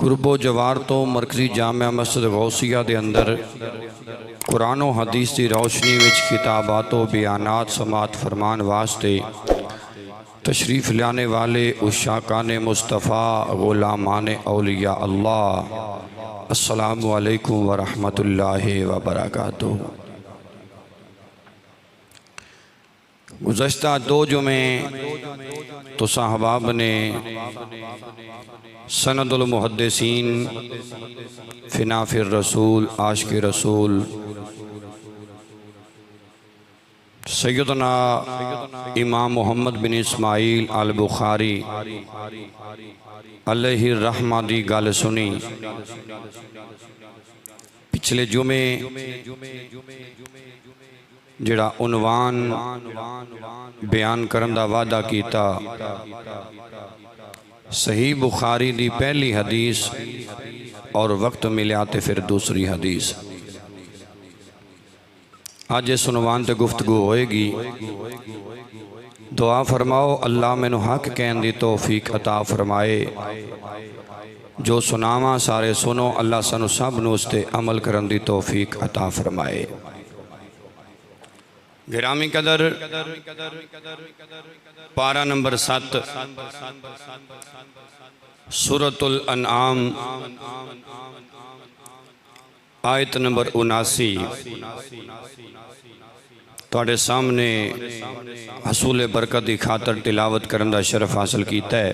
कुर्बो जवार तो मरकजी जामिया मस्जिद गौसिया के अंदर कुरान और हदीस की रोशनी में खिताबात व बयानात समात फरमान वास्ते तशरीफ़ लाने वाले उशाकान मुस्तफ़ा गुलामान औलिया अल्लाह, अस्सलामु अलैकुम व रहमतुल्लाहि व बरकातुहू। गुज़श्ता दो जुमे तो साहबाब ने सनदुल मुहद्दिसीन फिनाफिर रसूल आशिक रसूल सैयदना इमाम मोहम्मद बिन इस्माइल अल बुखारी अलैहि रहमा दी गल सुनी। पिछले जुमे जिहड़ा उनवान बयान करन दा वादा कीता, सही बुखारी दी पहली हदीस और वक्त मिलया तो फिर दूसरी हदीस। अज इस उनवान ते गुफ्तगू होएगी। दुआ फरमाओ अल्लाह मैनू हक कहन दी तौफीक अता फरमाए। जो सुनावा सारे सुनो, अल्लाह सानू सब नू उस ते अमल करन दी तौफीक अता फरमाए। गिरामी कदर पारा नंबर 7 सूरतुल अनआम आयत नंबर 79 तुहाडे सामने हसूल बरकत की खातर तिलावत करन दा शरफ हासिल कीता है।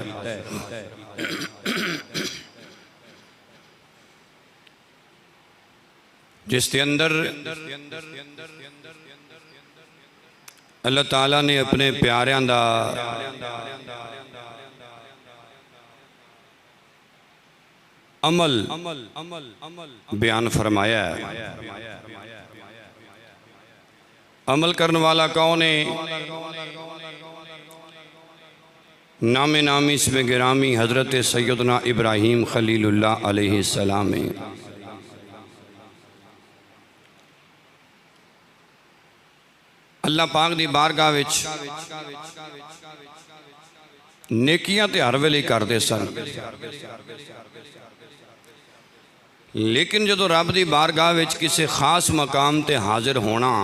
जिसके अंदर अल्लाह ताला ने अपने प्यारियां दा अमल बयान फरमाया है। अमल करने वाला कौन है? नामे नामी इसमें गिरामी हज़रत सैयदना इब्राहीम खलीलुल्लाह अलैहिस्सलाम है। अल्लाह पाक दी बारगाह विच नेकियां ते हर वेले करते सन, लेकिन जो रब दी बारगाह विच किसी खास मकाम ते हाजिर होना,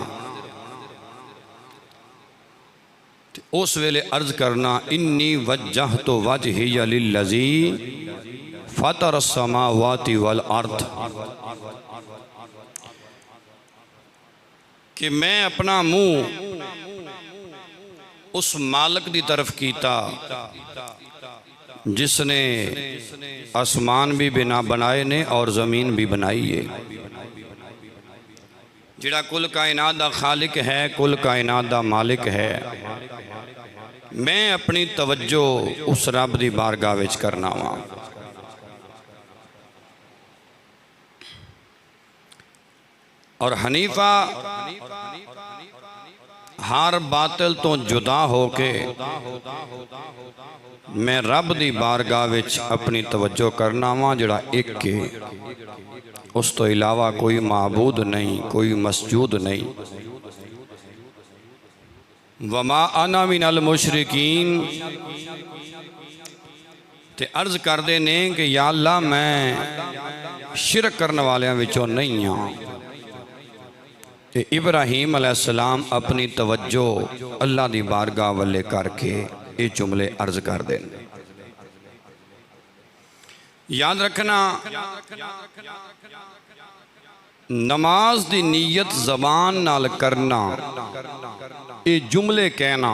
उस वेले अर्ज करना इन्नी वज्जहतु वजहिया लिल्लज़ी फतरस समावाति वल अर्द, कि मैं अपना मुंह उस मालिक की तरफ कीता जिसने आसमान भी बिना बनाए ने और ज़मीन भी बनाई है। जिहड़ा कुल कायनात दा खालिक है, कुल कायनात दा मालिक है। मैं अपनी तवज्जो उस रब दी बारगाह विच करना वा। और हनीफा हर बातिल तो जुदा होके मैं रब दी बारगाह विच अपनी तवज्जो करना वा, जिहड़ा एक है, उस तो इलावा कोई माबूद नहीं, कोई मसजूद नहीं। वमा अना मिनल मुशरिकीन, ते अर्ज करते ने कि या अल्लाह मैं शिरक करने वालियां विचों नहीं हाँ। इब्राहीम अलैहिस्सलाम अपनी तवज्जो अल्लाह दी बारगाह वाले करके ये जुमले अर्ज कर दें। याद रखना, नमाज दी नीयत ज़बान नाल करना, ये जुमले कहना,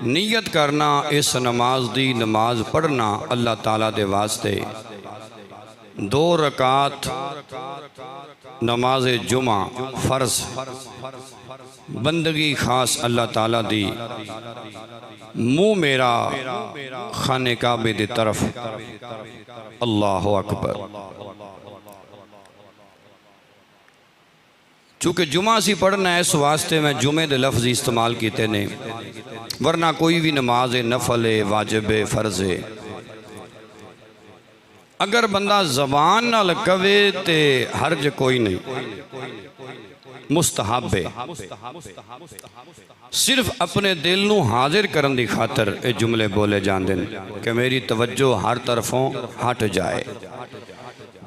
नीयत करना, इस नमाज दी नमाज पढ़ना अल्लाह ताला दे वास्ते 2 रकात नमाज जुमा फ़र्ज बंदगी खास अल्लाह ताला दी, मुँह मेरा खाने काबे दी तरफ, अल्लाह अकबर। चूँकि जुमा सी पढ़ना है, इस वास्ते मैं जुमे दे लफ्ज़ इस्तेमाल किए ने, वरना कोई भी नमाज नफल है, वाजिब है, फ़र्ज है, अगर बंदा जबान नाल कवे ते हर्ज कोई नहीं, मुस्तहब है। सिर्फ अपने दिल नू हाजिर करन दी खातर ये जुमले बोले जाते हैं कि मेरी तवज्जो हर तरफों हट जाए।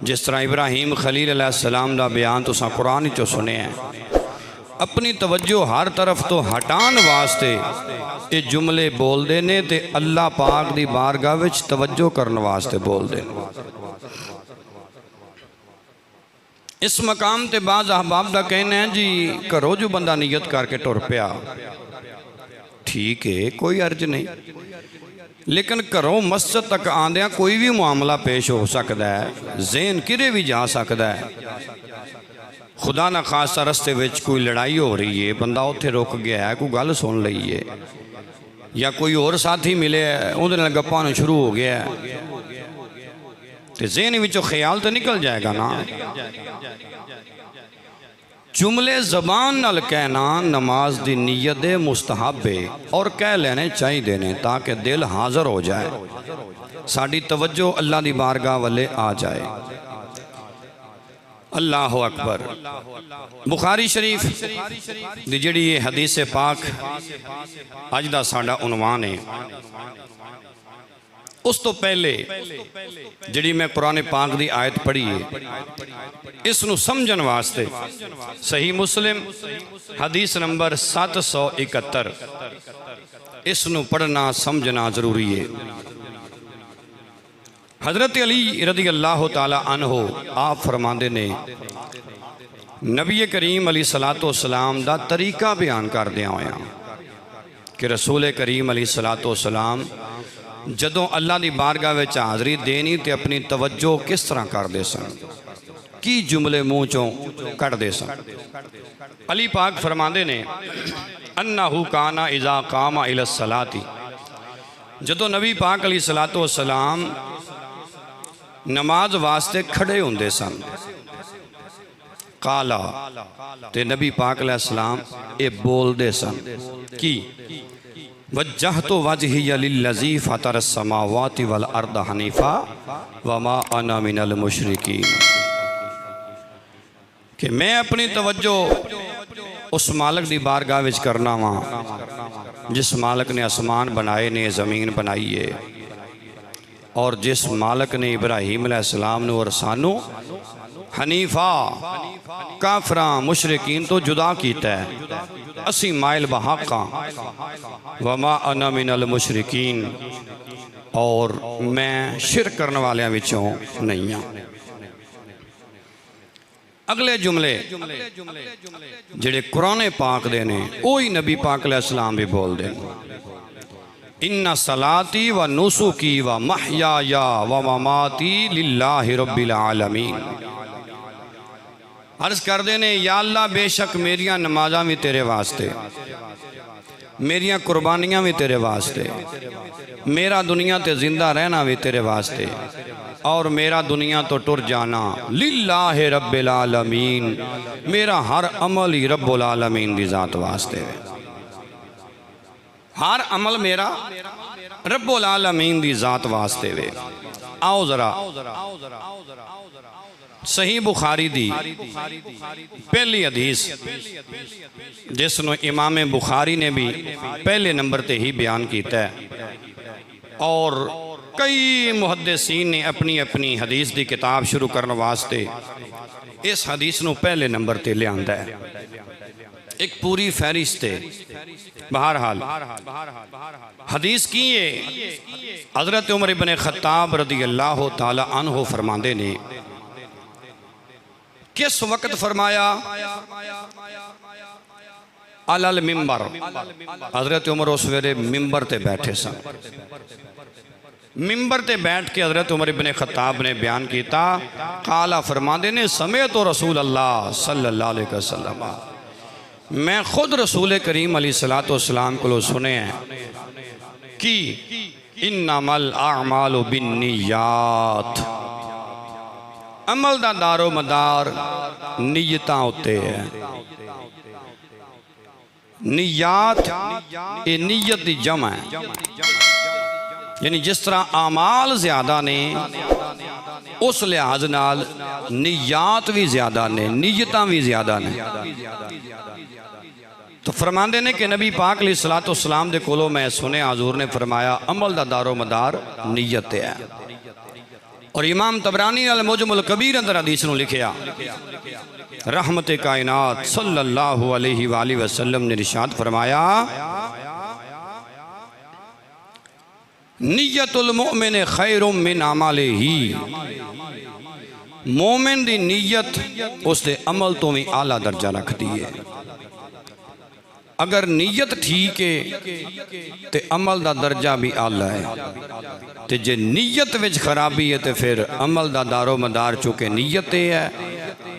जिस तरह इब्राहिम खलील अलैहिस्सलाम दा बयान तुसां कुरान चो सुने हैं, अपनी तवज्जो हर तरफ तो हटान वास्ते ये जुमले बोलते ने ते अल्लाह पाक दी बारगाह विच तवज्जो करन वास्ते बोलते हैं। इस मकाम ते बाज़ अहबाब का कहना है जी घरों जो बंदा नियत करके टुर पिया ठीक है, कोई अर्ज नहीं, लेकिन घरों मस्जिद तक आंदिया कोई भी मामला पेश हो सकता है, ज़हन किरे भी जा सकता है। खुदा ना खासा रस्ते विच कोई लड़ाई हो रही है, बंदा उत्थे रुक गया है, कोई गल सुन ली है, या कोई और साथी मिले उहदे नाल गप्पां नूं शुरू हो गया है, तो ज़हन विचों ख्याल तो निकल जाएगा ना। जुमले ज़बान नाल कहना नमाज दी नीयत दे मुस्तहब है और कह लेने चाहिए ने ताकि दिल हाज़र हो जाए, साड़ी तवज्जो अल्लाह दी बारगाह वाले आ जाए। अल्लाह अकबर। बुखारी शरीफ दी जिहड़ी ये हदीस पाक अज दा साडा उनवान है, उस तो पहले जिहड़ी मैं कुरान पाक दी आयत पढ़ी है, इसनू समझन वास्ते सही मुस्लिम हदीस नंबर 771 इसनू पढ़ना समझना जरूरी है। हजरत अली रज़ी अल्लाह ताला अन्हो आप फरमाते ने, नबी करीम अलैहिस्सलातु वस्सलाम दा तरीका बयान करदियां होया कि रसूल करीम अलैहिस्सलातु वस्सलाम जदों अल्लाह दी बारगाह विच हाज़री देनी ते अपनी तवज्जो किस तरह करदे सन, की जुमले मुँह चों कढ़दे सन। अली पाक फरमाते ने, अन्नहु काना इज़ा कामा इलस सलाती, जदों नबी पाक अलैहिस्सलातु वस्सलाम नमाज वास्ते खड़े होंदे सन, काला ते नबी पाक अलैहिस्सलाम ये बोलदे सन कि वज्जहतु वजहिया लिल्लज़ी फ़तरस समावाति वल अर्द हनीफ़ा वमा अना मिनल मुशरिकीन, कि मैं अपनी तवज्जो उस मालिक दी बारगाह विच करना वा जिस मालिक ने आसमान बनाए ने, ज़मीन बनाई है, और जिस मालिक ने इब्राहीम अलैहिस्सलाम नूं और सानू हनीफा काफरा मुशरिकीन तो जुदा कीता है, असी माइल बहाका वमा अना मिनल मुशरिकीन, और मैं शिरक करने वालियां विचों नहीं हाँ। अगले जुमले जिहड़े कुरान पाक दे ने ओही नबी पाक अलैहिस्सलाम भी बोलदे ने, इन्ना सलाती व नुसुकी व महयाया व ममाती लिल्लाहि रब्बिल आलमीन। अर्ज करते ने, या अल्लाह बेशक मेरिया नमाजा भी तेरे वास्ते, मेरिया कुर्बानियाँ भी तेरे वास्ते, मेरा दुनिया ते जिंदा रहना भी तेरे वास्ते, और मेरा दुनिया तो टुर जाना लिल्लाहि रब्बिल आलमीन, मेरा हर अमल ही रब्बुल आलमीन दी जात वास्ते है। हर अमल मेरा रब्बुल आलमीन दी जात वास्ते वे। आओ जरा सही बुखारी दी पहली हदीस जिसनों इमाम बुखारी ने भी पहले नंबर ते ही बयान किया है, और कई मुहद्दिसीन ने अपनी अपनी हदीस की किताब शुरू करने वास्ते इस हदीस नूं पहले नंबर ते लियांदा है। एक पूरी फहरिस्त है। बहरहाल हदीस की है, हज़रत उमर इब्न खत्ताब रज़ी अल्लाह ताला अन्हु फरमाते ने, किस वक्त फरमाया, अलल मिंबर, हज़रत उमर उस वेले मिंबर ते बैठे सन। मिंबर ते बैठ के हज़रत उमर इब्न खत्ताब ने बयान किया, काला फरमाते ने, समय तो रसूल अल्लाह सल्लल्लाहु अलैहि वसल्लम, मैं खुद रसूल करीम अलैहिस्सलातु वस्सलाम को सुने हैं कि इन्नमल आमालु बिन्नियात, अमल दा दारो मदार नियतां उत्ते है। नियात ये नियत दी जमा है, यानी जिस तरह आमाल ज्यादा ने उस लिहाज नाल नियात भी ज़्यादा ने, नीयतां भी ज़्यादा ने। तो फरमाते ने कि नबी पाक अलैहिस्सलातु वस्सलाम दे कोलों मैं सुने हजूर ने फरमाया अमल दा दारो मदार नीयत है। और इमाम तबरानी अल मुजमुल कबीर अंदर हदीस नूं लिखिया रहमत कायनात सल्लल्लाहु अलैहि वसल्लम ने इरशाद फरमाया नियतुल मुमिन खैरुम मिन अमलिही, मोमिन दी नीयत उसके अमल तो भी आला दर्जा रखती है। अगर नीयत ठीक है तो अमल का दर्जा भी आला है, तो जे नीयत विच खराबी है तो फिर अमल का दारो मदार चूँकि नीयत है।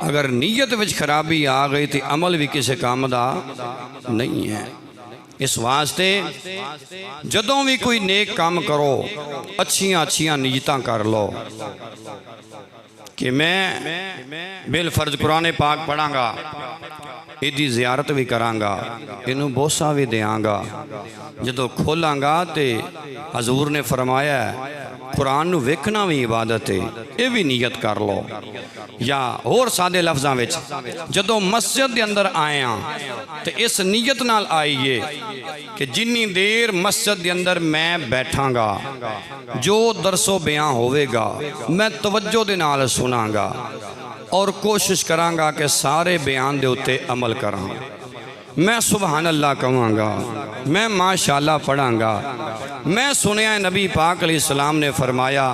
अगर नीयत विच खराबी आ गई तो अमल भी किसी काम का नहीं है। इस वास्ते जदों भी कोई नेक काम करो अच्छियां अच्छियां नीयतां कर लो कि मैं बिल फर्ज कुरान पाक पढ़ांगा, इदी जियारत भी करांगा, इनू बोसा भी देंगा, जदों खोलांगा तो हजूर ने फरमाया कुरान नू वेखना भी इबादत है, ये भी नीयत कर लो। या होर सादे लफ्ज़ां विच जदों मस्जिद के अंदर आए हाँ तो इस नीयत नाल आइए कि जिन्नी देर मस्जिद के अंदर मैं बैठांगा जो दरसो बयां होवेगा मैं तवज्जो दे नाल सुनांगा और कोशिश करांगा कि सारे बयान दे उत्ते अमल करां। मैं सुबहान अल्लाह कहांगा, मैं माशाअल्लाह पढ़ांगा। मैं सुनिया नबी पाक अलैहिस्सलाम ने फरमाया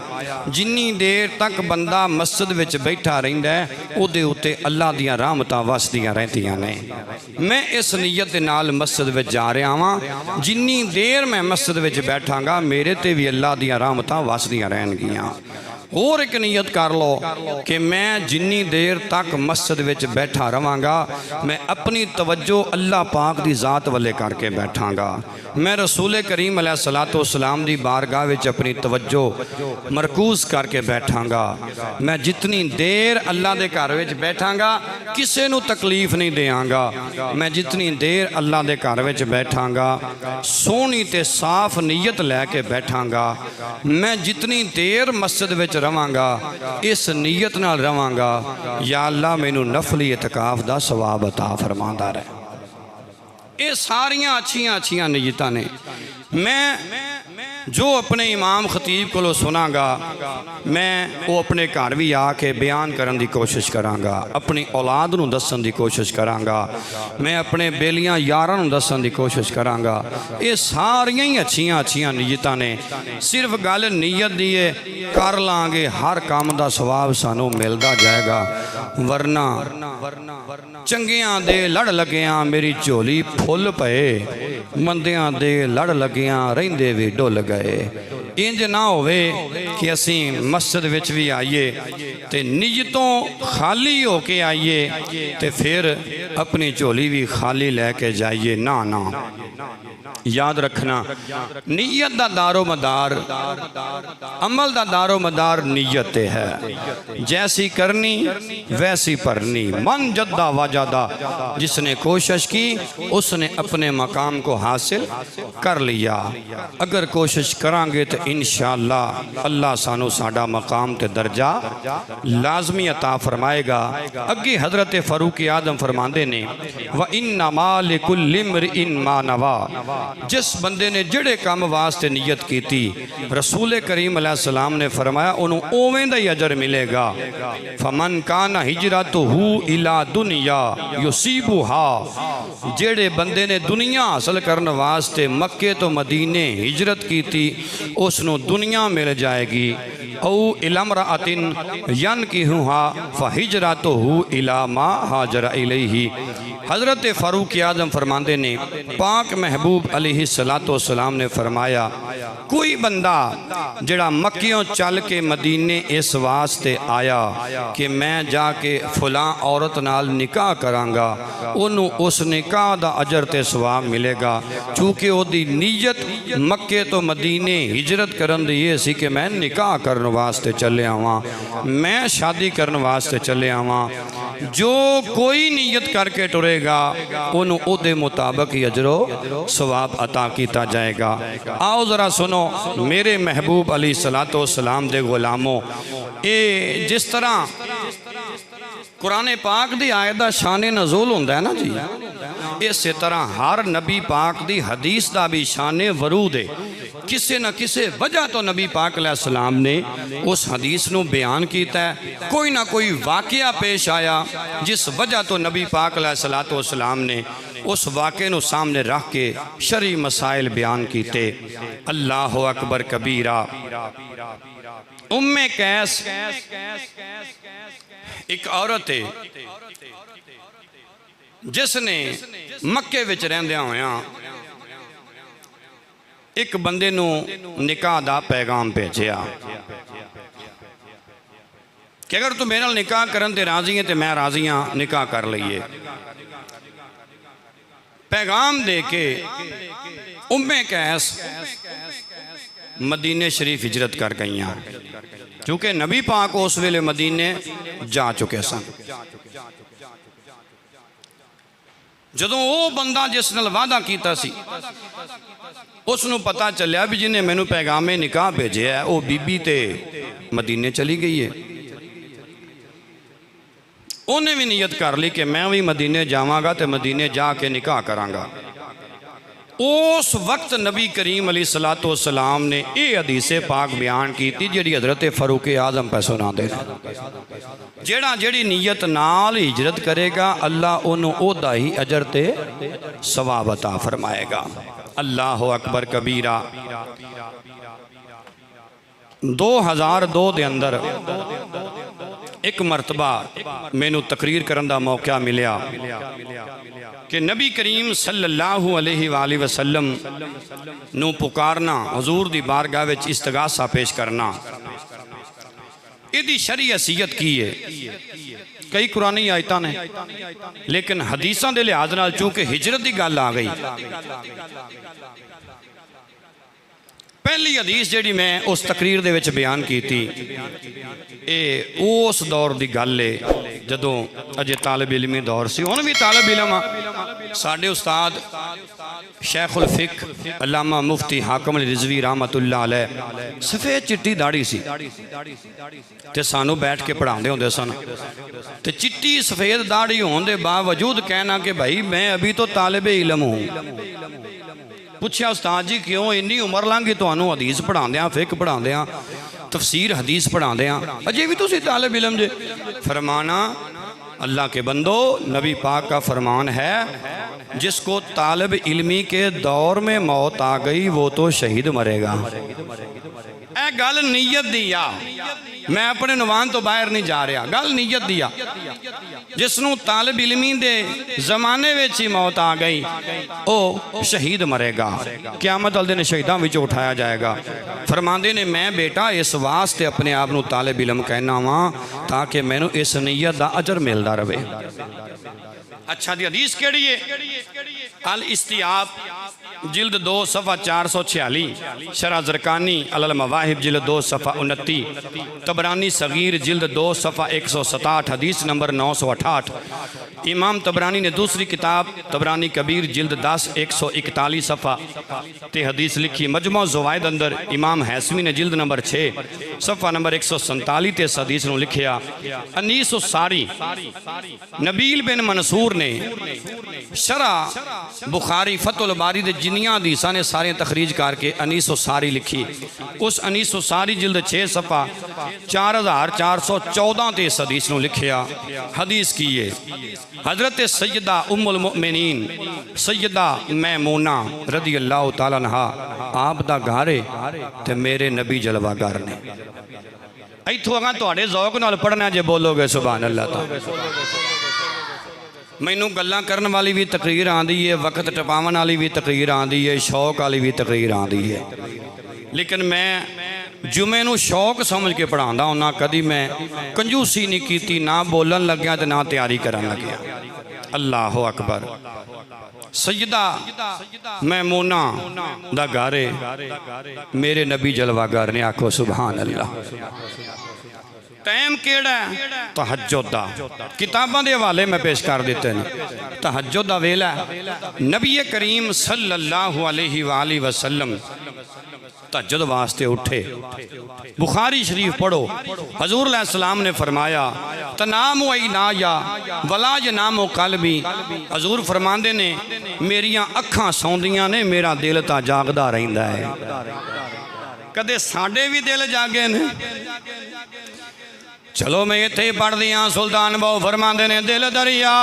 जिन्नी देर तक बंदा मस्जिद विच बैठा रहिंदा है उहदे उत्ते अल्लाह दियां रहमतां वसदियां रहंदियां ने। मैं इस नीयत दे नाल मस्जिद विच जा रहा वां, जिन्नी देर मैं मस्जिद विच बैठांगा मेरे ते भी अल्लाह दियां रहमतां वसदियां रहणगियां। और एक नीयत कर लो कि मैं जिन्नी देर तक मस्जिद विच बैठा रवांगा मैं अपनी तवज्जो अल्लाह पाक दी ज़ात वाले करके बैठांगा। मैं रसूल करीम अलैहिस्सलातु वस्सलाम दी बारगाह विच अपनी तवज्जो मरकूज़ करके बैठांगा। मैं जितनी देर अल्लाह दे घर विच बैठांगा किसी नू तकलीफ नहीं देंगा। मैं जितनी देर अल्लाह दे घर विच बैठांगा सोहनी ते साफ नीयत लैके बैठांगा। मैं जितनी देर मस्जिद विच रवांगा इस नीयत नाल रवांगा या अल्लाह मैनू नफली इतकाफ दा सवाब अता फरमांदा रहे। ये सारियां अच्छियां अच्छियां नीयतां ने। मैं जो अपने इमाम खतीब को सुनागा मैं वो अपने घर भी आके बयान करने की कोशिश करांगा, अपनी औलाद नूं दस्सण दी कोशिश करांगा, मैं अपने बेलियां यारां नूं दस्सण दी कोशिश करांगा। ये सारियां ही अच्छियां अच्छियां नीयतां ने। सिर्फ गल नीयत दी है कर लांगे हर काम दा सवाब सानू मिलदा जाएगा, वरना चंगियां दे लड़ लगियां मेरी झोली फुल पए, मंदियां दे लड़ लगियां रहिंदे भी डुल गए। इंज ना होवे कि असी मस्जिद विच भी आइए ते नीयतों खाली हो के आइए ते फिर अपनी झोली भी खाली लैके जाइए। ना ना, याद रखना नीयत दा दारो मदार अमल दा दारो मदार नीयत है। जैसी करनी वैसी भरनी। मन जद्दा वाजादा, जिसने कोशिश की उसने अपने मकाम को हासिल कर लिया। अगर कोशिश करांगे तो इंशाअल्लाह अल्लाह सानू साडा मकाम ते दर्जा लाजमी अता फरमाएगा। अगे हजरत फारूक आदम फरमाते ने व इन्नमा लिकुल्लि इम्रिइन मा नवा, जिस बंदे ने जिहड़े काम वास्ते नीयत की थी रसूल करीम अलैहिस्सलाम ने फरमाया उन्होंने उवें दा ही अजर मिलेगा। फमन काना हिजरतुहु इला दुनिया युसीबुहा, जिहड़े बंदे ने दुनिया हासिल करने वास्ते मक्के तो मदीने हिजरत की थी उसनों दुनिया मिल जाएगी। औ इलमरातिन यनकिहुहा फहिजरतुहु इला मा हाजरा इलैहि। हज़रत फारूक आज़म फरमाते ने पाक महबूब अलैहिस्सलातु वस्सलाम ने फरमाया कोई बंदा जड़ा मक्कियों चल के मदीने इस वास्ते आया कि मैं जाके फलां औरत नाल निकाह करांगा, उन्होंने उस निकाह दा अजर ते सवाब मिलेगा। चूँकि उसकी नीयत मक्के तो मदीने हिजरत करन दी ये सी कि मैं निकाह करने वास्ते चले आवां, मैं शादी करने वास्ते चले आवां। जो कोई नीयत करके टुरेगा उन्होंने उहदे मुताबिक ही अजरो सवाब सवाब अता किया जाएगा। आओ ज़रा सुनो मेरे महबूब अलैहिस्सलातो सलाम दे गुलामों, ये जिस तरह कुरान पाक दी आयत दा शान नज़ूल हुंदा है ना जी, इस तरह हर नबी पाक दी हदीस दा भी शान वरूद है। किसी न किसी वजह तो नबी पाक अलैहिस्सलाम ने उस हदीस नू बयान किया है। कोई ना कोई वाक़या पेश आया जिस वजह तो नबी पाक अलैहिस्सलाम ने उस वाक़े नू सामने रख के शरई मसाइल बयान किए। अल्लाह अकबर कबीरा। उम्मे कैस एक औरत है जिसने मक्के विच रहिंदियां होया एक बंदे नू निकाह दा पैगाम भेजिया कि अगर तू मेरे नाल निकाह करन ते राजी है तो मैं राजी हाँ, निकाह कर लईए। पैगाम दे के उम्मे कैस मदीने शरीफ हिजरत कर गई, क्योंकि नबी पाक उस वेले मदीने जा चुके सन। जदों वो बंदा जिस नाल वादा कीता सी उसनू पता चलिया भी जिन्हें मैनू पैगामे निकाह भेजे है वो बीबी ते मदीने चली गई है। उन्हें भी नीयत कर ली कि मैं भी मदीने जावांगा तो मदीने जाके निकाह करांगा। उस वक्त नबी करीम अलैहिस्सलातो सलाम ने यह हदीस पाक बयान की जी हजरत फारूक आजम पे सुना दे, जेड़ा जेड़ी नीयत नाल हिजरत करेगा अल्लाह उन्होंने ओदा ही अजर ते सवाब अता फरमाएगा। अल्लाह अकबर कबीरा। 2002 के अंदर एक मरतबा मैनू तकरीर करने का मौका मिलिया कि नबी करीम सल्लल्लाहु अलैहि वसल्लम नू पुकारना, हुजूर दी बारगाह विच इस्तगासा पेश करना, इहदी शरई हैसियत की है। कई कुरानी आयतां ने, लेकिन हदीसां दे लिहाज नाल चूंकि हिजरत की गल आ गई, पहली हदीस जिहड़ी मैं उस तकरीर दे विच बयान की थी ये उस दौर की गल है जदों अजे तालिब इलमी दौर सी। हुण भी तालिब इलम आ। साडे उस्ताद शेखुल फिक अल्लामा मुफ्ती हाकम अली रिजवी रहमतुल्लाह अलैह सफ़ेद चिट्टी दाढ़ी सी ते सानू बैठ के पढ़ाते होंदे सन। ते चिट्टी सफ़ेद दाढ़ी होने के बावजूद कहना कि भाई मैं अभी तो तालिब इलम हूँ। पूछा उस्ताद जी क्यों इन्नी उम्र लंघ गई तुहानू हदीस पढ़ाद्या, फिक पढ़ाद्या, तफसीर हदीस पढ़ाद्या, अजे भी तुसीं तालिब इलम जे। फरमाना अल्लाह के बंदो, नबी पाक का फरमान है जिसको तालिब इल्मी के दौर में मौत आ गई वो तो शहीद मरेगा। ए गल नीयत दी आ, मैं अपने नुवान तो बाहर नहीं जा रहा, गल नीयत दी आ। जिसनू तालिब इल्मी दे जमाने विच ही मौत आ गई वो शहीद मरेगा, क़यामत वाले दिन शहीदां विच उठाया जाएगा। फरमांदे ने मैं बेटा इस वास्ते अपने आप नू तालिब इल्म कहना वा ताकि मैनू इस नीयत दा अजर मिलता रहे। अच्छा दी हदीस केड़ी है? अल इस्तियाब जिल्द 2 सफ़ा 446, शरा ज़रकानी अल मवाहिब जिल्द 2 सफ़ा 29, तबरानी सगीर जिल्द 2 सफ़ा 167, हदीस नंबर 968। इमाम तबरानी ने दूसरी किताब तबरानी कबीर जिल्द 10 141 सफ़ा ते हदीस लिखी। मजमू ज़वाइद अंदर इमाम हैसमी ने जिल्द नंबर 6 सफ़ा नंबर 147 ते इस हदीस नू लिखिया। अनीस सारी नबील बिन मंसूर ने शरा बुखारी फतुल बारी दे जिन्नियां हदीसां ने सारे तखरीज करके अनीस सारी लिखी। उस अनीस सारी जिल्द 6 सफ़ा 4414 ते इस हदीस नू लिखिया। हदीस की है हजरत सैयदा उम्मुल मुमिनीन सैयदा मैमूना रदी अल्लाह तआला अन्हा आप दा घर है ते मेरे नबी जलवागर ने। इत्थों अगर तुहाडे ज़ौक नाल पढ़ना जे बोलोगे सुभान अल्लाह। तो मैनू गल्लां करन वाली भी तकरीर आंदी है, वक्त टपावन वाली भी तकरीर आंदी है, शौक वाली भी तकरीर आंदी है, लेकिन मैं जुमे नू शौक समझ के पढ़ांदा हुन्ना। कदी मैं कंजूसी नहीं की, ना बोलन लग्या ते ना तैयारी करन लग्या। अल्लाह अकबर। सैयदा मैमूना दा घर है मेरे नबी जलवागर ने, आखो सुभान अल्लाह। टाइम केड़ा तहज्जुद दा किताबां दे हवाले मैं पेश कर दिते ने। तहज्जुद दा वेला नबी करीम सल्लल्लाहु अलैहि वसल्लम तहज्जुद वास्ते उठे। बुखारी शरीफ पढ़ो, हजूर अलैहिस्सलाम ने फरमाया तनामु ऐनाया वला यनामु कल्बी। हजूर फरमांदे ने मेरियां अखां सौंदियां ने, मेरा दिल तां जागदा रहिंदा है। कदे साडे भी दिल जागे ने। चलो मैं इत्थे पढ़ दियां। सुल्तान बहु फरमांदे ने दिल दरिया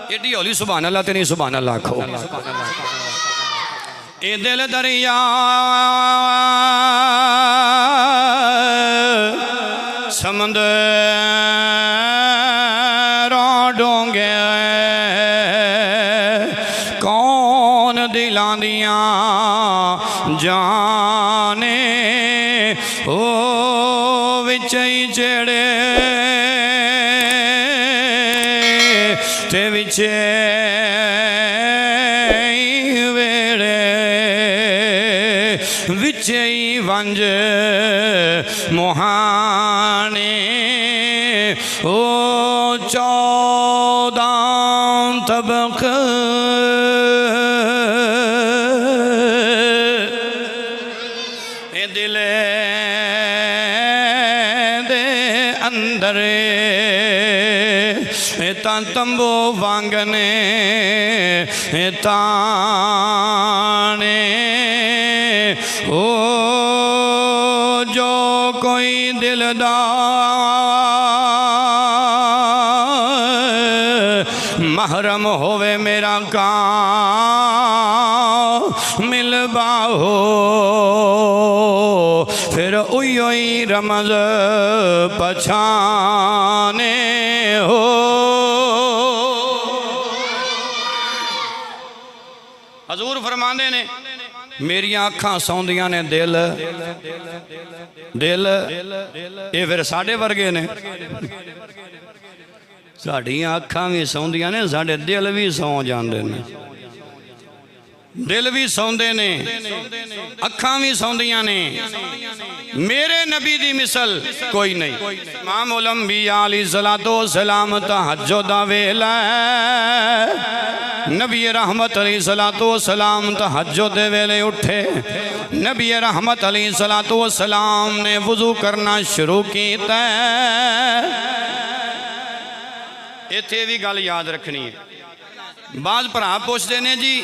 एडी हौली सुभान अल्लाह ते नहीं सुभान अल्लाह आखो। ए दिल दरिया समंदरों डोंगे कौन दिलां दियां जाने ओ विच जेड़े ते विच वेड़े विच वंज मुहाने ओ 14 तबक दिले दे अंदर तंबू वांगने ताने ओ जो कोई दिलदार महरम होवे मेरा कामिल बाहो फिर उयो ही रमज पछाने हो। हजूर फरमांदे ने मेरियां अखां सौंदियां ने दिल दिल ये फिर साढ़े वर्गे ने। साड़ियां अखां भी सौंदियां ने, साढ़े दिल भी सौ जाते हैं। दिल भी सौंदे ने, अखां भी सौंदियां ने। मेरे नबी दी मिसल कोई नहीं। इमामुल अंबिया अलैहिस्सलातु वस्सलाम तहज्जुद दा वेला नबी रहमत अलैहिस्सलातु वस्सलाम तहज्जुद दे वेले उठे। नबी रहमत अलैहिस्सलातु वस्सलाम ने वुजू करना शुरू कीता। इत्थे भी गल याद रखनी है। बाज भरा पुछदे ने जी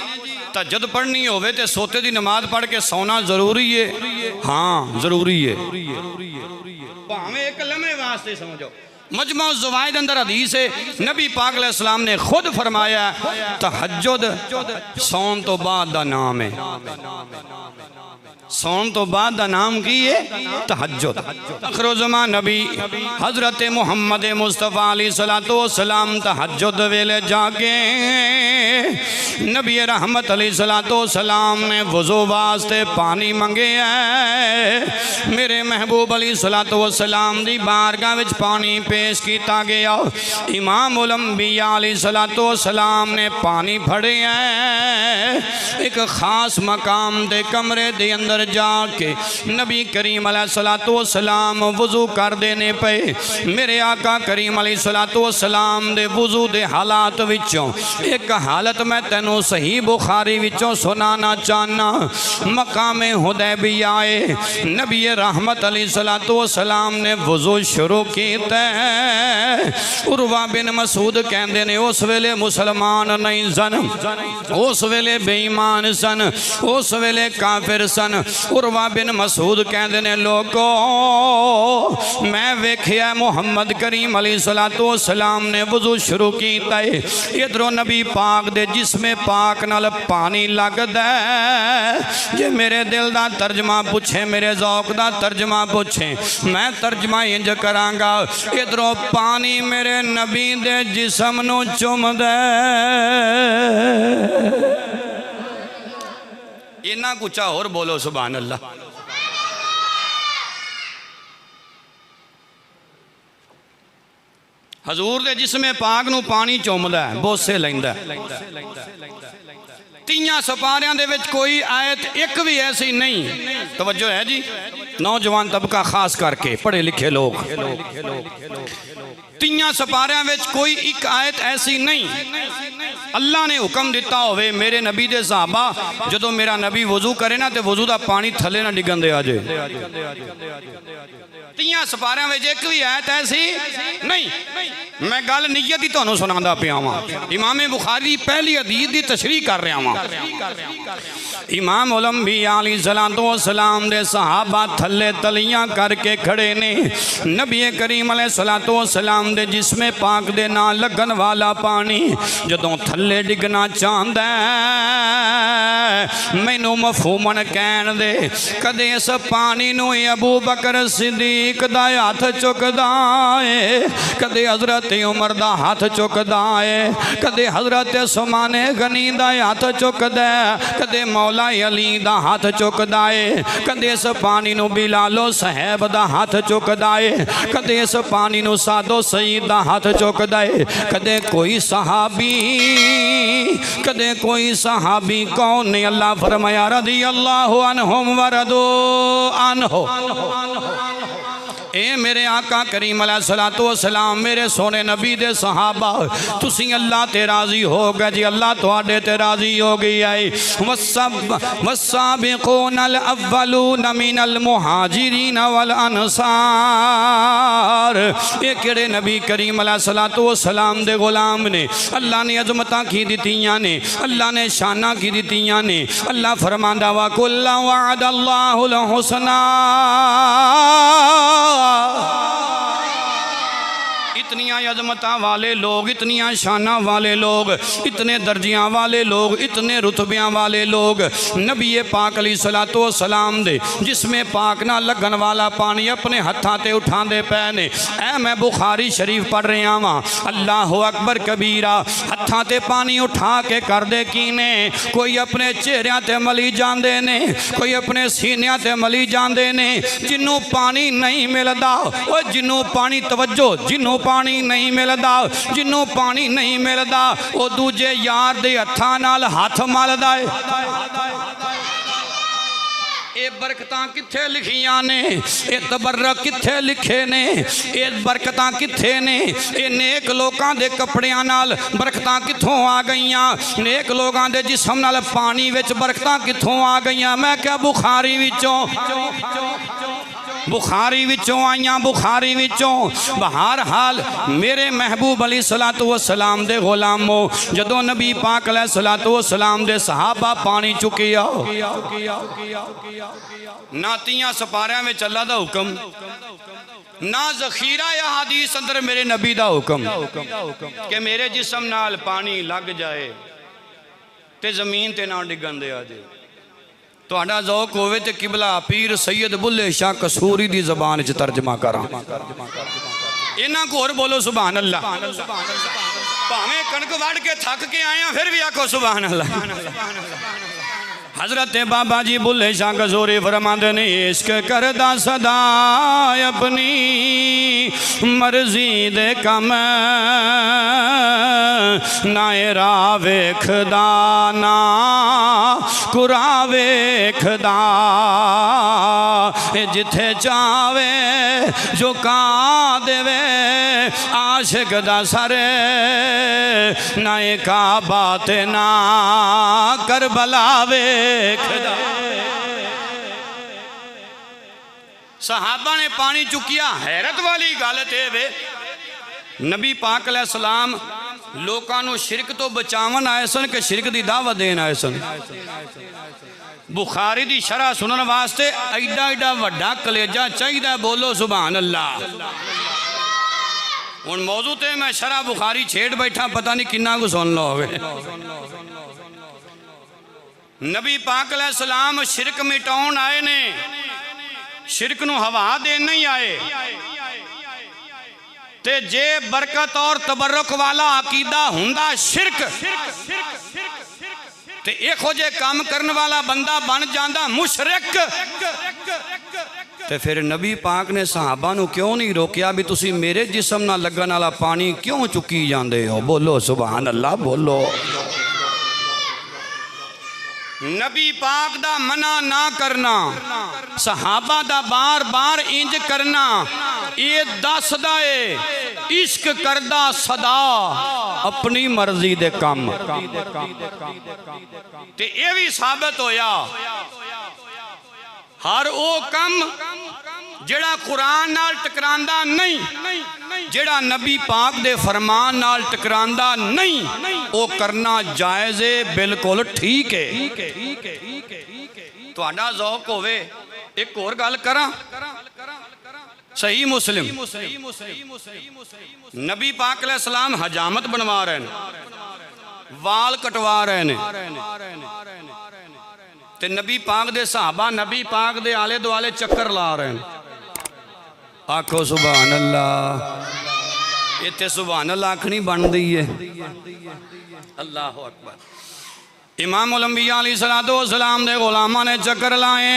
तहज्जुद पढ़नी होवे ते सोते दी नमाज पढ़ के सोना जरूरी है? हाँ जरूरी है, भावें एक लम्हे वास्ते समझो। मजमा ज़वाइद अंदर हदीस है, नबी पाक अलैहिस्सलाम ने खुद फरमाया तहज्जुद सौन तो बाद दा नाम है। सौन तो बाद दा नाम की है तहज्जुद। अखरुज़मा नबी हजरत मुहम्मद मुस्तफ़ा अलैहिस्सलातु वस्सलाम तहज्जुद वेले जागे। नबी रहमत अलैहिस्सलातु वस्सलाम ने वज़ू वास्ते पानी मंगे है। मेरे महबूब अलैहिस्सलातु वस्सलाम दी बारगाह विच पानी पेश किया गया। इमामुल अंबिया अलैहिस्सलातु वस्सलाम ने पानी फड़े है। एक खास मकाम दे कमरे दे अंदर जाके नबी करीम अलैहिस्सलातु वस्सलाम वज़ू कर देने पे। मेरे आका करीम अलैहिस्सलातु वस्सलाम दे वज़ू दे हालात विचों एक हालत मैं तैनू सही बुखारी विचों सुनाना चाहना। मकामे हुदैबिया आए, नबी रहमत अलैहिस्सलातु वस्सलाम ने वज़ू शुरू कीता। उरवा बिन मसूद कहंदे ने उस वेले मुसलमान नहीं सन, उस वेले बेईमान सन, उस वेले काफिर सन। उरवा बिन मसूद कहंदे ने लोगो मैं वेखिया मुहम्मद करीम अलैहिस्सलातु वस्सलाम ने वज़ू शुरू कीता है। इधरों नबी पाक दे जिस्मे पाक नाल पानी लगदा है। जे मेरे दिल दा तर्जमा पूछे, मेरे ज़ौक दा तर्जमा पूछे, मैं तर्जमा इंज करांगा। इधरों पानी मेरे नबी दे जिस्म नू चुमदा। इन्ना कुचा और बोलो सुभान अल्लाह। हजूर दे जिस्मे पाक नू पानी चुमदा है, बोसे लैंदा। 30 सपारियां दे विच कोई आयत एक भी ऐसी नहीं, तवज्जो है जी, नौजवान तबका खास करके पढ़े लिखे लोग, 30 सपारियां विच कोई एक आयत ऐसी नहीं अल्लाह ने हुक्म दिता होवे मेरे नबी दे सहाबा जदों मेरा नबी वजू करे ना तो वजू का पानी थले ना डिगन दे आजे। 30 सपारियां विच एक भी आयत ऐसी नहीं। मैं गल नीयत ही तुहानूं सुणांदा पिया वां। इमाम बुखारी पहली हदीस दी तशरीह कर रहा वां। इमाम अंबिया अलैहिस्सलातु वस्सलाम दे सहाबा थले तलियां करके खड़े ने। नबी करीम अलैहिस्सलातु वस्सलाम दे जिस्मे पाक दे नाल लगन वाला पानी जदों थले डिगना चाहता मैनू मफहूमन कहन दे कदे इस पानी नूं अबू बकर सिद्दीक दा हाथ चुकदा है, कदे हजरत उमर दा हाथ चुकदा है, कदे हजरत उस्मान गनी दा हाथ चुकदा है, कदे मौला अली दा हाथ चुकदा है, कदे इस पानी नूं बिलालो साहब दा हाथ चुकदा है, कदे इस पानी नूं सादो सईद दा हाथ चुकदा है, कदे कोई सहाबी, कदे कोई सहाबी कौन ने? अल्लाह फरमाया रदी अल्लाह अन्हुम व रदू अन्हु। ए मेरे आका करीम अलैहिस्सलातु वस्सलाम मेरे सोने नबी दे सहाबा तुसी अल्लाह ते राजी हो गए जी, अल्लाह तुहाडे ते राजी हो गई है। वस्साबिकूनल अव्वलून मिनल मुहाजिरीन वल अंसार। ये केड़े नबी करीम अलैहिस्सलातु वस्सलाम दे गुलाम ने? अल्लाह ने अजमतां की दित्तियां ने, अल्लाह ने शानां की दित्तियां ने। अल्लाह फरमांदा वा कुल्ला वअदल्लाहुल हुस्ना। इतनियां अजमतां वाले लोग, इतनियां शाना वाले लोग, इतने दर्जियां वाले लोग, इतने रुतबियां वाले लोग नबी पाक अलैहिस्सलातु वस्सलाम दे जिसमें पाक ना लगन वाला पानी अपने हत्थां ते उठांदे पै ने। ऐ मैं बुखारी शरीफ पढ़ रहा वां। अल्लाह अकबर कबीरा। हत्थां ते पानी उठा के करदे की ने? कोई अपने चेहरियां ते मली जांदे ने, कोई अपने सीनियां ते मली जांदे ने। जिन्नू पानी नहीं मिलदा, ओ जिन्नू पानी, तवज्जो, जिन्नू पानी नहीं मिलता, जिन्नू पानी नहीं मिलता वो दूजे यार दे हत्थां नाल हथ मलदा है। ये बरकतां कित्थे लिखियां ने? ये तबर्रक कित्थे लिखे ने? ये बरकतां कित्थे ने? ये नेक लोकां दे कपड़ियां नाल बरकतां कित्थों आ गईयां? नेक लोकां दे जिस्म नाल पानी विच बरकतां कित्थों आ गईयां? मैं क्या बुखारी विचों, बुखारी विचों आईयां, बुखारी विचों। बहर हाल मेरे महबूब अलैहिस्सलातु वस्सलाम दे गुलामो जदों नबी पाक अलैहिस्सलातु वस्सलाम दे सहाबा पानी चुकिया ना 30 सपारियां में अल्लाह दा हुक्म, ना जखीरा या हदीस अंदर मेरे नबी दा हुक्म कि मेरे जिस्म नाल पानी लग जाए ते जमीन ते ना डिगन दे आ जाए। तुहाडा ज़ौक होवे ते किबला पीर सैयद बुल्ले शाह कसूरी दी ज़बान च तर्जमा करा। इन्हां को होर बोलो सुभान अल्लाह। भावें कणक वढ़ के थक के आया फिर भी आखो सुभान अल्लाह। हजरत बाबा जी बुल्ले शाह कसूरी फरमांदे ने इश्क करदा सदा अपनी मर्जी दे कम ना राह वेखदा ना कुरा वेखदा जिथे चावे झुका देवे आशिक दा सरे ना काबा ते ना करबला वेखदा। सहाबा ने पानी चुकिया। हैरत वाली गल ते वे नबी पाक अलैहिस्सलाम लोकां नूं शिरक तो बचावन आए सन कि शिरक दी दावत देन आए सन। बुखारी दी शरह सुनन वास्ते एडा एडा वड्डा कलेजा चाहिए। बोलो सुभान अल्लाह। हुण मौजू ते मैं शरह बुखारी छेड़ बैठा, पता नहीं किन्ना को सुन लो। नबी पाक अलैहिस्सलाम शिरक मिटाउण आए ने, शिरक नूं हवा देन नहीं आए। ते जे बरकत और तबर्रुक वाला अकीदा हुंदा शिरक ते इहो जे काम करने वाला बंदा बन जांदा मुशरिक। ते फिर नबी पाक ने सहाबा नूं क्यों नहीं रोकिया भी तुसी मेरे जिस्म नाल लगन वाला पानी क्यों चुकी जांदे हो? बोलो सुभान अल्लाह। बोलो नबी पाक दा मना ना करना, सहाबा दा बार बार इंज करना, ये दसदा है इश्क करदा सदा अपनी मर्जी दे काम। ते ये भी साबित होया हर वो कम जेड़ा कुरान नाल टकरांदा नहीं, जेड़ा नबी पाक दे फरमान नाल टकरांदा नहीं, वो करना जायज़ है, बिल्कुल ठीक है। तुहाडा ज़ौक होवे एक होर गल करा, सही मुस्लिम नबी पाक अलैहिस्सलाम हजामत बनवा रहे हैं, वाल कटवा रहे हैं, ते नबी पाक दे सहाबा नबी पाक दे आले दुआले चक्कर ला रहे हैं। आखो सुभान अल्लाह, इत्थे सुभान अल्लाह आखनी बनदी है। अल्लाह अकबर। इमामुल अंबिया अलैहिस्सलातु वस्सलाम दे गुलामां ने चक्कर लाए,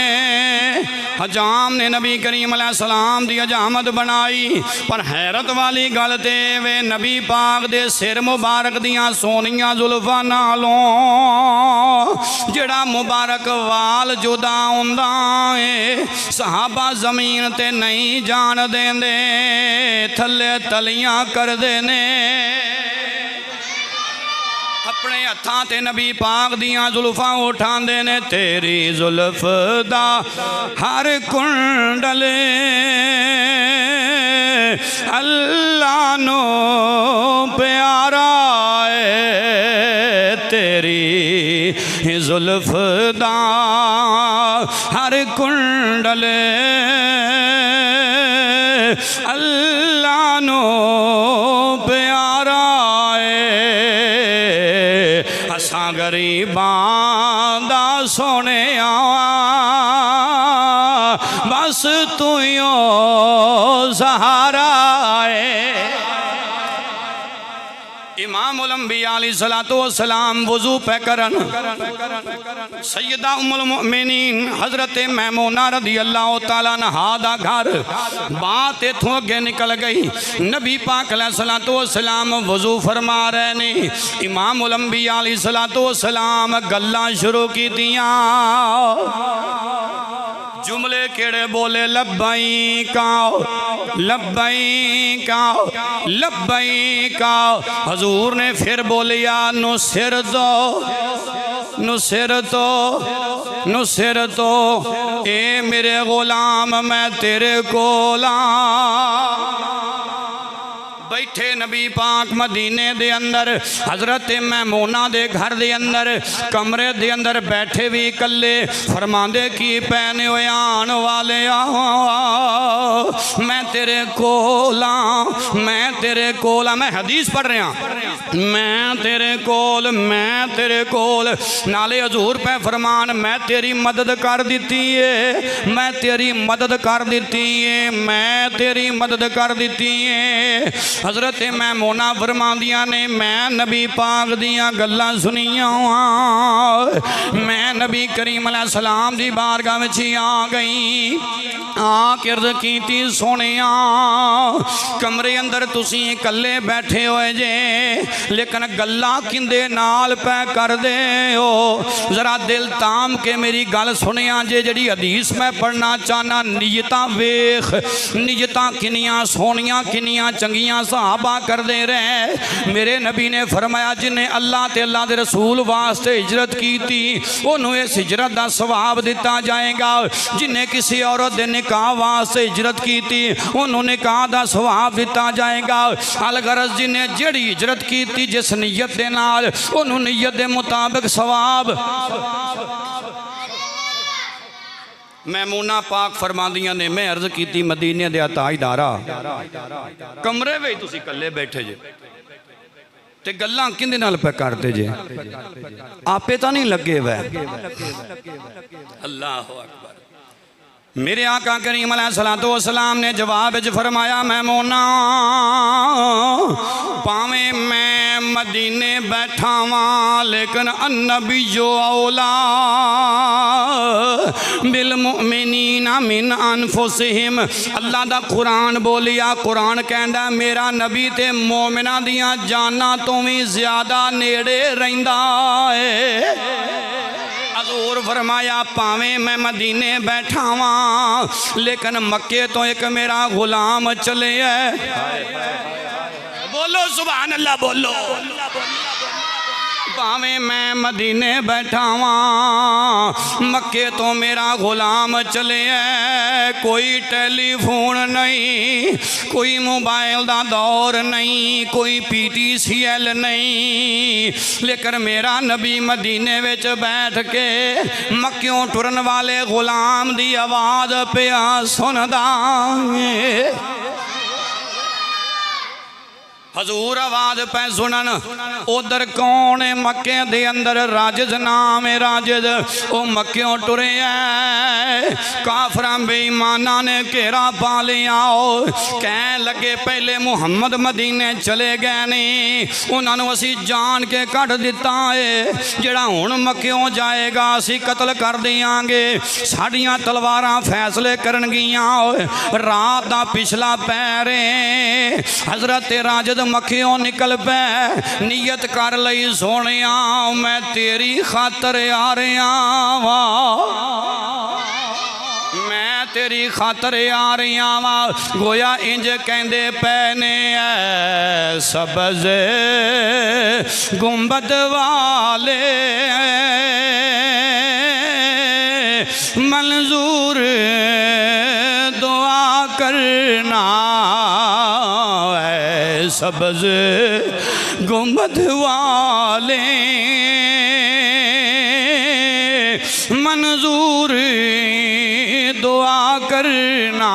हजाम ने नबी करीम अलैहिस्सलाम दी हजामत बनाई। पर हैरत वाली गल ते वे नबी पाक दे सिर मुबारक दियां सोनियां जुल्फां नालों जेड़ा मुबारक वाल जुदा हुंदा है, सहाबा जमीन ते नहीं जान देंदे, थल्ले तलियां करदे ने, अपने हत्थां ते नबी पाक दियां जुल्फां उठांदे ने। तेरी जुल्फ दा हर कुंडल अल्लाह नो प्यारा है, तेरी जुल्फ दा हर कुंडल अल्लाह नो प्यारा गरीबां दा सोने बस तू सहारा है। इमामुल अंबिया अलैहिस्सलातु वस्सलाम वुज़ू पे करन, सैयदा उम्मुल मोमिनीन हज़रत मैमूना रज़ियल्लाहु तआला अन्हा दा घर, बात इथों अगे निकल गई। नबी पाक अलैहिस्सलातु वस्सलाम वुज़ू फरमा रहे ने, इमामुल अंबिया अलैहिस्सलातु वस्सलाम गल्लां शुरू कीतियां। जुमले केड़े बोले, लब्बैका लब्बैका लब्बैका। हजूर ने फिर बोलिया, नुसिर दो नुसिर तो नुसिर तो, ए मेरे गुलाम मैं तेरे कोला। बैठे नबी पाक मदीने दे अंदर, हजरत मैमूना दे घर दे अंदर कमरे दे अंदर बैठे भी कल्ले, फरमांदे की पैने होए आन वाले मैं तेरे कोला, मैं तेरे कोला। मैं हदीस पढ़ रहा, मैं तेरे कोल नाले हजूर पे फरमान, मैं तेरी मदद कर दी है, मैं तेरी मदद कर दी है, मैं तेरी मदद कर दी है। हजरत मैमूना फरमांदियां ने, मैं नबी पाक दियां गल्लां सुनियां, मैं नबी करीम अलैहिस्सलाम दी बारगाह विच आ गई, आ अर्ज़ कीती, सोनिया कमरे अंदर तुसी कल्ले बैठे होए जे, लेकिन गल्लां किंदे नाल पै करदे हो, जरा दिल ताम के मेरी गल सुनिया जे। जड़ी हदीस मैं पढ़ना चाहना, नियतां वेख, नियतां किनियां सोनियां किनियां चंगियां सहाबा करते रहे। मेरे नबी ने फरमाया, जिन्हें अल्लाह ते अल्लाह दे रसूल वास्ते हिजरत की थी, उन्होंने इस हिजरत का सवाब दिता जाएगा। जिन्हें किसी औरत के निकाह वास्ते हिजरत की थी, उन्होंने निकाह का सवाब दिता जाएगा। अलगरज जिन्हें जड़ी हिजरत की थी जिस नीयत के नाल, उन्होंने नीयत के मुताबिक सवाब। मैमूना पाक फरमांदियां ने, मैं अर्ज की मदीने दे ताजदारा कमरे में तुसी कल्ले बैठे जे ते गल्लां किंदे नाल पे करते जे, आपे तो नहीं लगे वै। अल्लाह अकबर। मेरे आका करीम अलैहिस्सलातु वस्सलाम ने जवाब विच फरमाया, मैमूना भावें मैं मदीने बैठा वां, लेकिन अन्नबियो औला बिल मुमिनीना मिन अनफुसिहिम। अल्लाह दा कुरान बोलिया, कुरान कहंदा मेरा नबी ते मोमिना दियां जाना तो भी ज्यादा नेड़े रहिंदा है। फरमाया भावें मैं मदीने बैठा वां लेकिन मक्के तो एक मेरा गुलाम चले है। बोलो सुभान अल्लाह बोलो। भावें मैं मदीने बैठा वां मक्के तो मेरा गुलाम चले है। कोई टेलीफोन नहीं, कोई मोबाइल दा दौर नहीं, कोई PTCL नहीं, लेकिन मेरा नबी मदीने विच बैठ के मक्कियों टुरन वाले गुलाम दी आवाज़ पिया सुनदा है। हजूर आवाज पे सुनन उधर कौन है मक्के दे अंदर राजिद नाम है राजिद ओ मक्क्यों टुरे है। काफरा बेईमाना ने घेरा पा लिया कह लगे पहले मुहम्मद मदीने चले गए नहीं उन्होंने असी जान के कट दिता है जड़ा हुण मक्क्यों जाएगा असी कतल कर देंगे। साड़ियाँ तलवारां फैसले करन गियां। रात का पिछला पैर हजरत राजिद मक्खियों निकल पै नीयत कर लई सोनिया मैं तेरी खातर आ रहा वा, मैं तेरी खातर आ रहा वा। गोया इंज कहंदे पै ने सब्ज़ गुंबद वाले मंजूर दुआ करना सब्ज़ गुंबद वाले मंजूर दुआ करना।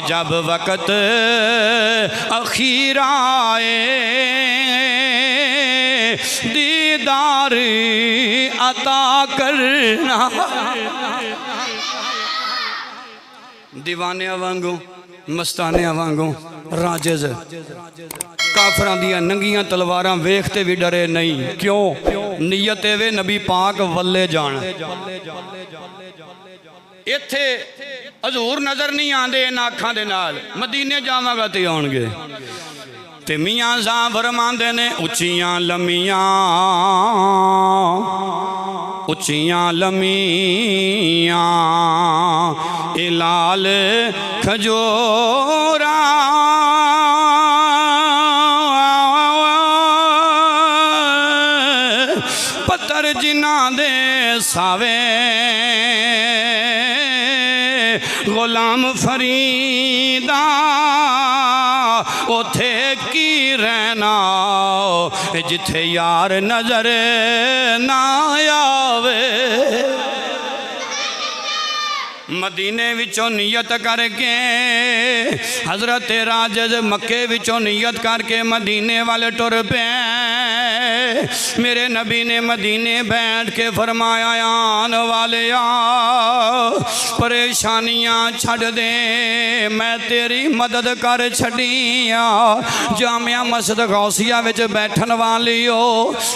जब वक़्त अखीर आए दीदार अता करना। दीवाने वांगू मस्ताने वांगू राजिज काफरां दियां नंगियां तलवारां वेखते भी डरे नहीं। क्यों? नीयत वे नबी पाक वल्ले जान। इत्थे हजूर नज़र नहीं आते इन अखां दे नाल मदीने जावांगा ते आउणगे ते मियां साहब फरमांदे ने उच्चियां लम्मियां उच्चियां लम्मियां ए लाल खजोरा पत्थर जिन्हां दे सावे गुलाम फरीदा उथे की रहना जिथे यार नजर ना आवे। मदीने विचों नियत करके हजरत राजिद मक्के विचों नियत करके मदीने वाले टुर पे। मेरे नबी ने मदीने बैठ के फरमाया आन वाले परेशानियां छड़ दे मैं तेरी मदद कर छड़िया। जामिया मस्जिद गौसिया विच बैठन वाली हो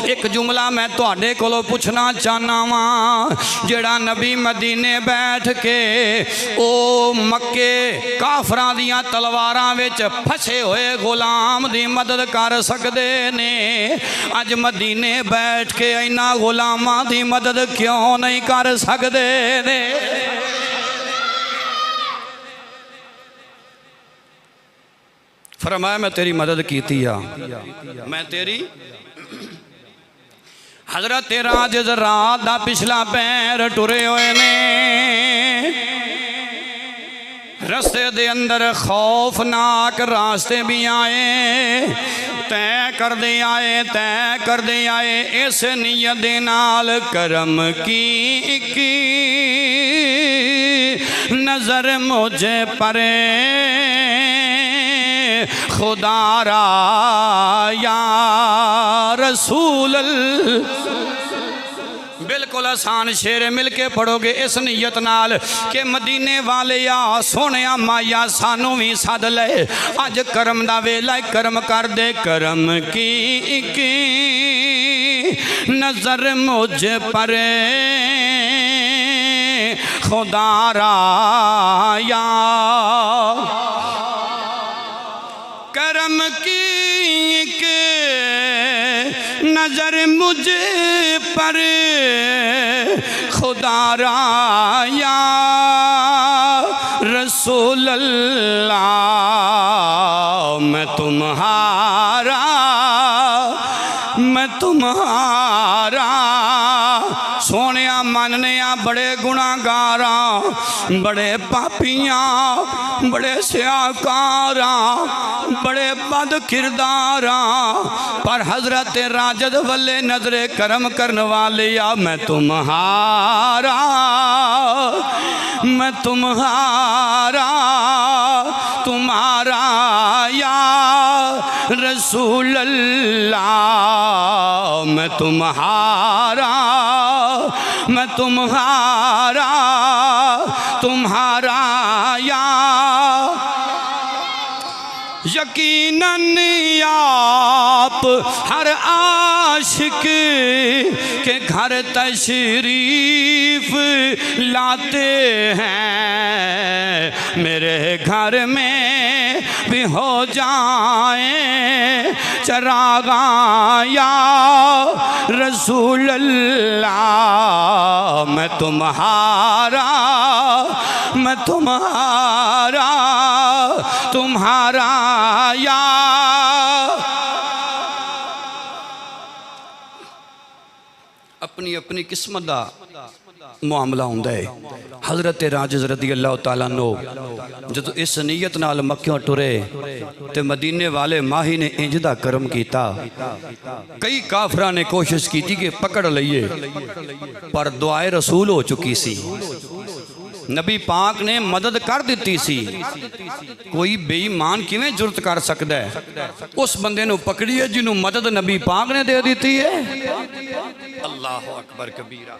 एक जुमला मैं तुहाडे कोलों पुछना चाहना वा। जेड़ा नबी मदीने बैठ के ओ मक्के काफरां दियां तलवारां विच फसे हुए गुलाम दी मदद कर सकदे ने अज मदीने बैठ के इन्हां गुलामां दी मदद क्यों नहीं कर सकदे ने। फरमाया मैं तेरी मदद कीती आ मैं तेरी। हजरत राजिद रात दा पिछला पैर टुरे हुए ने रस्ते दे अंदर खौफनाक रास्ते भी आए तय कर दे आए इस नियत दे नाल करम की नजर मुझे परे खुदारा या रसूल। बिल्कुल आसान शेर मिल के पढ़ोगे इस नीयत नाल के मदीने वाले आ सोने माया सानू भी सद ले अज करम दा वेला करम कर दे। करम की नजर मुझ पर खुदारा या करम की नजर मुझ पर खुदा रा या रसूल अल्लाह, मैं तुम्हारा सोनिया मनने बड़े गुनाहगारा, बड़े पापियां, बड़े स्याकारा, बड़े बद किरदारा, पर हजरत राजद वल्ले नजरे करम करने वाले या मैं तुम्हारा तुम्हारा या रसूल अल्लाह, मैं तुम्हारा या यकीनन आप हर आशिक के घर तशरीफ लाते हैं, मेरे घर में भी हो जाएं चरागा या रसूल अल्लाह, मैं तुम्हारा या अपनी अपनी किस्मत का मामला होंदा है। हज़रत राजिज़ रज़ी अल्लाह तआला नो जदों इस नीयत नाल मक्कियों टुरे ते मदीने वाले माही ने इंज दा करम कीता। कई काफरां ने कोशिश की कि पकड़ लईए, पर दुआए रसूल हो चुकी सी, नबी पाक ने मदद कर दी सी। कोई बेईमान किवें जुरत कर सकता है उस बंदे नूं पकड़िए जिन्हों मदद नबी पाक ने दे दी है। अल्लाह अकबर कबीरा।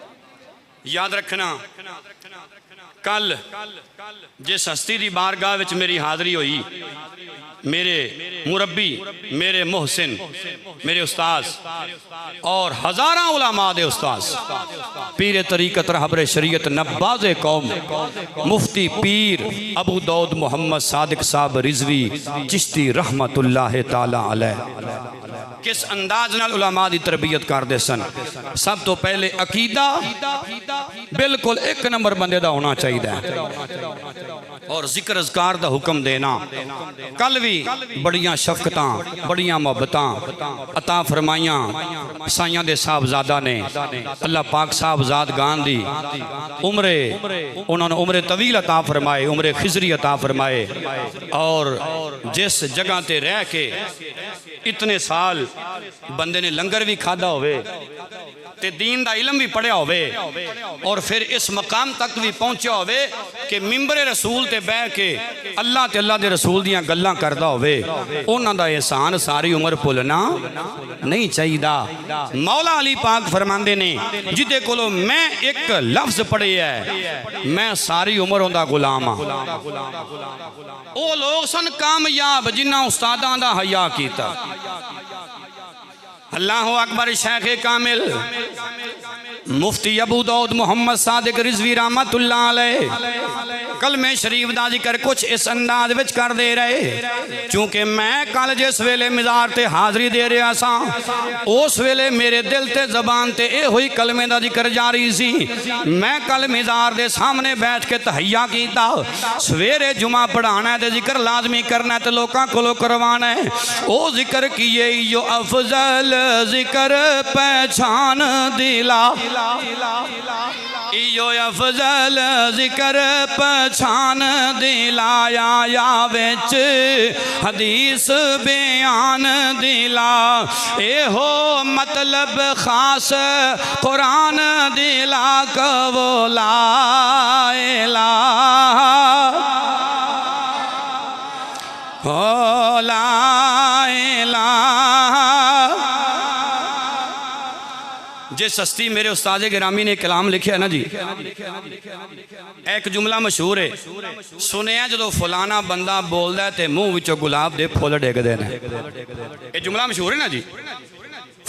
याद रखना, कल जिस हस्ती की बारगाह विच मेरी हाज़री हुई, मेरे मुरब्बी, मेरे मोहसिन, मेरे उस्ताद और हज़ारा उलमा दे उस्ताद, पीर तरीक़त रहबर शरीयत नब्बाज़े कौम मुफ्ती पीर अबू दाऊद मोहम्मद सादिक साहब रिजवी चिश्ती रहमतुल्लाह ताला अलैह किस अंदाज नाल उलमा दी तरबियत करते सन। सब तो पहले अकीदा बिल्कुल एक नंबर बंदे दा होना चाहिए और जिक्र अज़कार दा हुक्म देना। कल भी बड़ियां शफकतां, बड़ियां मोहब्बतां अता फरमाइयां साइयां दे साहबजादा ने। अल्लाह पाक साहबजाद गान दी उम्रे, उन्होंने उम्रे तवील अता फरमाए, उम्रे खिजरी अता फरमाए। और जिस जगह ते रह के इतने साल बंदे ने लंगर भी खादा होवे ते दीन दा इलम भी पढ़िया होवे और फिर इस मकाम तक भी पहुंचा होवे कि मिंबरे रसूल ते बह के अल्लाह ते अल्लाह दे रसूल दियां गल्लां करदा होवे, उन्हां दा एहसान सारी उम्र भुलना नहीं चाहिए। मौला अली पाक फरमांदे ने जिदे कोलों मैं एक लफ्ज पढ़िया है मैं सारी उम्र उनदा गुलाम हाँ। वो लोग सन कामयाब जिन्हां उस्तादां दा हया कीता। अल्लाह अकबर। शेख कामिल मुफ्ती अबू दाऊद मोहम्मद सादिक रिजवी रहमतुल्लाह अलैह कलमे शरीफ दा जिक्र कुछ इस अंदाज विच कर दे रहे। चूंकि मैं कल जिस वेले मिज़ार ते हाज़री दे रहा सा उस वेले मेरे दिल ते जबान ते ये हुई कलमे दा जिक्र जारी सी। मैं कल मिज़ार दे सामने बैठ के तहैया कीता, सवेरे जुमा पढ़ाना है ते जिक्र लाजमी करना है ते लोकां कोलों करवाना है। ओ जिक्र किए यो अफजल जिक्र पहचान दिला, यो अफजल जिक्र पहचान दिलाया या विच हदीस बयान दिला। ए हो मतलब खास कुरान दिला कवो ला इलाहा हो ला इलाहा। जिस हस्ती मेरे उस्ताद गिरामी ने कलाम लिखा ना जी, एक जुमला मशहूर है, सुनिया जो फलाना बंदा बोलता है तो मुँह विचों गुलाब दे फुल डिगदे ने। ये जुमला मशहूर है ना जी।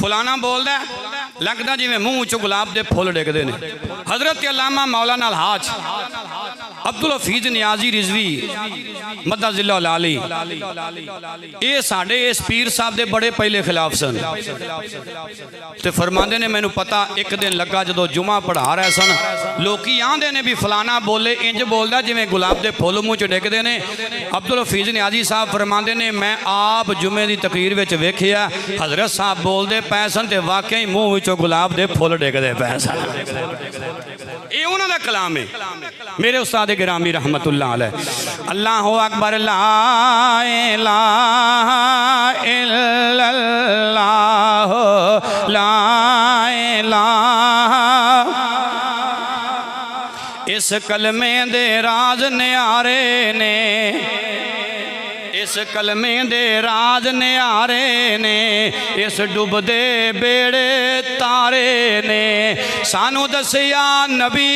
फलाना बोलदा लगदा जिवें मूँह चों गुलाब दे फुल डिगदे ने। हज़रत अल्लामा मौलाना अलहाज अब्दुल हफीज नियाजी रिजवी मद्दा लाली ये साडे इस पीर साहब दे बड़े पहले खिलाफ सन ते फरमांदे ने मैनू पता एक दिन लगा जदों जुमा पढ़ा रहे सन लोकी आंदे ने भी फलाना बोले इंज बोलदा जिवें गुलाब दे फुल मूँह च डिगदे ने। अब्दुल हफीज नियाजी साहब फरमांदे ने मैं आप जुमे की तकरीर विच वेखिया हज़रत साहब बोलते पै सन ते वाकई मूँह विचों गुलाब दे फुल डिगदे पै सन। ये उन्हां दा कलाम है मेरे उस्ताद गिरामी रहमतुल्लाह अलैह। अल्लाहु अकबर ला इलाहा इल्लल्लाह ला इलाहा। इस कलमे दे राज न्यारे ने इस कलमे दे राज न्यारे ने इस डुबदे बेड़े तारे ने सानू दसिया नबी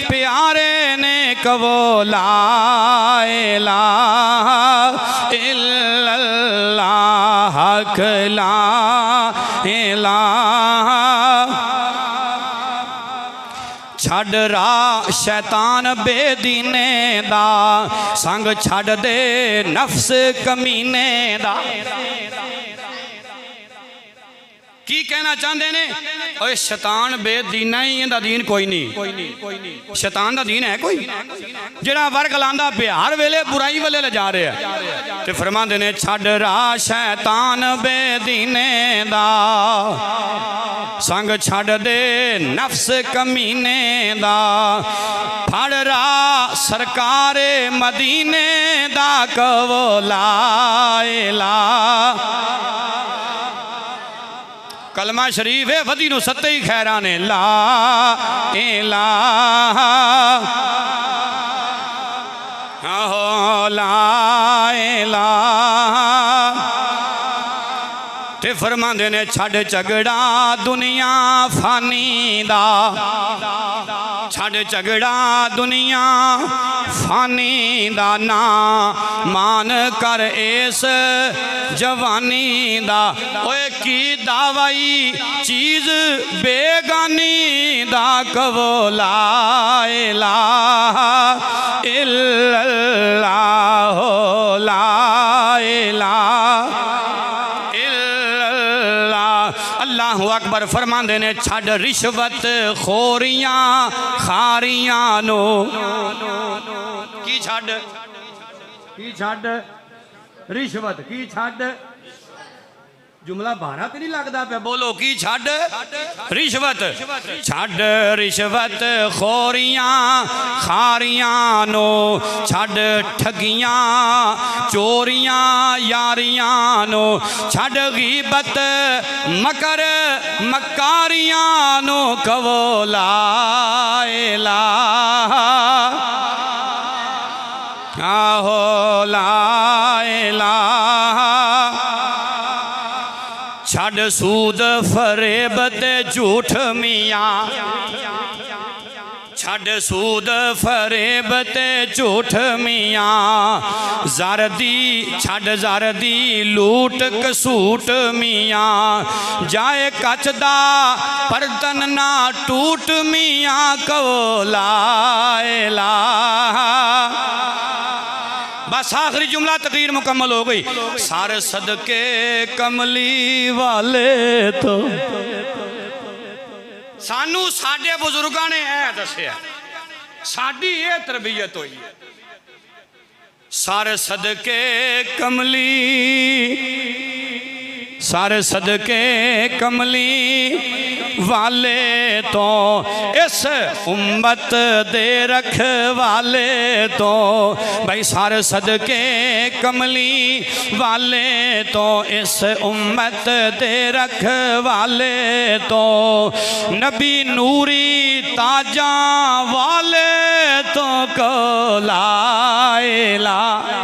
प्यारे ने कवो ला इलाहा इल्लल्लाह हक ला इलाहा। छड़ रा शैतान बेदीने दा संग छड़ दे नफ्स कमीने दा। की कहना चाहते ने ओए शैतान बेदीना ही इंदा दीन कोई नहीं। शैतान दा दीन है कोई जिहड़ा वर्ग लांदा बिहार वेले बुराई वाले ले जा रहे हैं ते फरमांदे ने छड़ रा शैतान बेदीने दा संग छड़ दे नफ्स कमीने दा। फड़ रा सरकारे मदीने दा कवो ला इलाहा। कलमा शरीफ है वधी नू सत्ते ही खैरा ने ला इलाहा ला इलाहा। ते फरमांदे ने छड़ झगड़ा दुनिया फानी दा छड़ झगड़ा दुनिया फानी दा ना मान कर इस जवानी दा। ओए की दावाई चीज बेगानी दा कवो ला इलाहा इल्लल्लाह ला इलाहा। अल्लाहु अकबर फरमांदे ने छड़ रिश्वत खोरियां खारियां नो की छड़ रिश्वत की छड़ जुमला बारह तो नहीं लगता पे बोलो की छड़ रिश्वत छड़ रिश्वत खोरियां खारियां नो छड़ ठगियां चोरियां यारियां नो छड़ गीबत मकर मकारियां नो कवो ला इलाहा आहो ला इलाहा। छड़ सूद फरेब ते झूठ मियाँ छड़ सूद फरेब ते झूठ मियाँ ज़रदी छड़ ज़रदी लूट कसूट मियाँ जाए कचदा परतन ना टूट मियाँ कवो ला इलाहा। बस आखिरी जुमला तकरीर मुकम्मल हो गई। सारे सदके कमली वाले तो सानू साडे बुजुर्गां ने ऐ दसिया साडी ये तरबियत हुई सारे सदके कमली सारे सदके कमली वाले तो इस उम्मत दे रखवाले तो भाई सारे सदके कमली वाले तो इस उम्मत दे रखवाले तो नबी नूरी ताजा वाले तो को ला इलाहा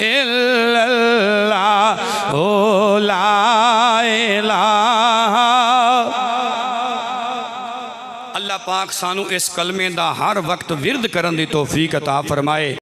इल्लल्लाह ओ ला इलाहा। अल्लाह पाक सानू इस कलमे दा हर वक्त विरद करन दी तौफीक अता फरमाए।